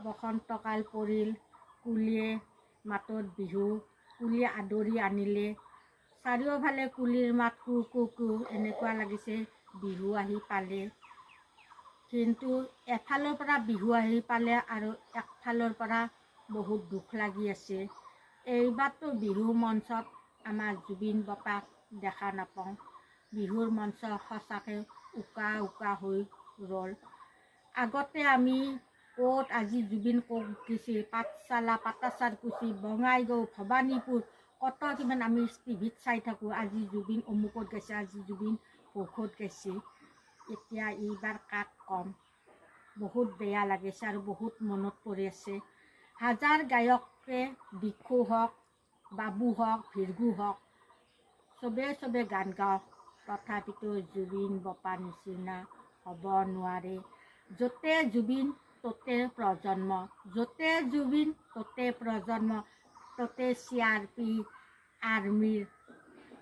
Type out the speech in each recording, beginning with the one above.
বসন্তকাল পৰিল, কুলিয়ে মাতত বিহু, কুলিয়ে আদৰি আনিলে। চাৰিওফালে কুলিৰ মাত কু কু কু, এনেকুৱা লাগিছে বিহু আহি পালে। কিন্তু এফালৰ পৰা বিহু আহি পালে আৰু একফালৰ পৰা বহুত দুখ লাগি আছে। এইবাৰতো বিহু মঞ্চত আমাৰ জুবিন বৰ্মাক দেখা নাপাওঁ। বিহুৰ মঞ্চ সঁচাকৈ উকা উকা হৈ ৰ'ল। আগতে আমি ক'ত আজি জুবিন ক'ত গৈছে, পাঠশালা, পাটাচাৰকুচি, বঙাইগাঁও, ভৱানীপুৰ, কত কিমান আমি টিভিত চাই থাকোঁ। আজি জুবিন অমুকত গৈছে, আজি জুবিন ভোকত গৈছে। এতিয়া এইবাৰ কাক ক'ম, বহুত বেয়া লাগিছে আৰু বহুত মনত পৰি আছে। হাজাৰ গায়কে দিক্ষু হওক, বাবু হওক, ভিৰগু হওক, চবে গান গাওক, তথাপিতো জুবিন বৰ্মাৰ নিচিনা হ'ব নোৱাৰে। য'তে জুবিন ত'তে প্ৰজন্ম, য'তে জুবিন ত'তে প্ৰজন্ম, ত'তে CRP আৰ্মিৰ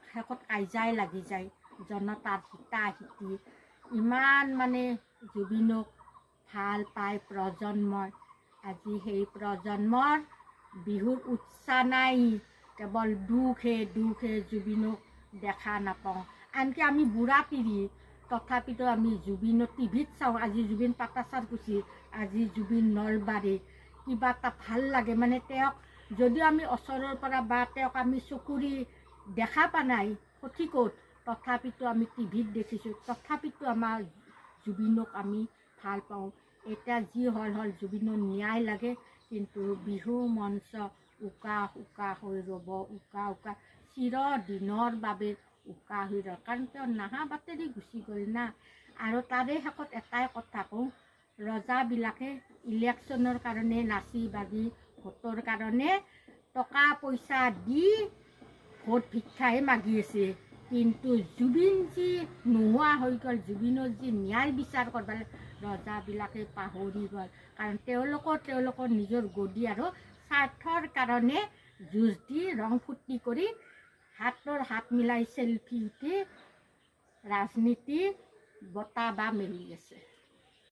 শেষত কাইজাই লাগি যায়, জনতাৰ হিতাহিতি। ইমান মানে জুবিনক ভাল পায় প্ৰজন্মই। আজি সেই প্ৰজন্মৰ বিহুৰ উৎসাহ নাই, কেৱল দুখে জুবিনক দেখা নাপাওঁ। আনকি আমি বুঢ়া পিঢ়ি, তথাপিতো আমি জুবিনক টিভিত চাওঁ। আজি জুবিন পাটাচাৰকুচি, আজি জুবিন নলবাৰী, কিবা এটা ভাল লাগে মানে তেওঁক যদিও আমি ওচৰৰ পৰা বা তেওঁক আমি চকুৰি দেখা পোৱা নাই সঠিকত, তথাপিতো আমি টিভিত দেখিছোঁ, তথাপিতো আমাৰ জুবিনক আমি ভাল পাওঁ। এতিয়া যি হ'ল জুবিনৰ ন্যায় লাগে, কিন্তু বিহু মঞ্চ উকা উকা হৈ ৰ'ব, উকা উকা চিৰদিনৰ বাবে উকা হৈ ৰ'ব। কাৰণ তেওঁ নাহা বাটেদি গুচি গ'ল না। আৰু তাৰে শেষত এটাই কথা কওঁ, ৰজাবিলাকে ইলেকশ্যনৰ কাৰণে নাচি বাগি ভোটৰ কাৰণে টকা পইচা দি ভোট ভিক্ষাহে মাগি আছে। কিন্তু জুবিন যি নোহোৱা হৈ গ'ল, জুবিনৰ যি ন্যায় বিচাৰ কৰিব লাগে, ৰজাবিলাকে পাহৰি গ'ল। কাৰণ তেওঁলোকৰ নিজৰ গদি আৰু স্বাৰ্থৰ কাৰণে যুঁজ দি ৰং ফূৰ্তি কৰি হাতৰ হাত মিলাই চেল্ফি উঠি ৰাজনীতি বঁটা বা মেলি আছে।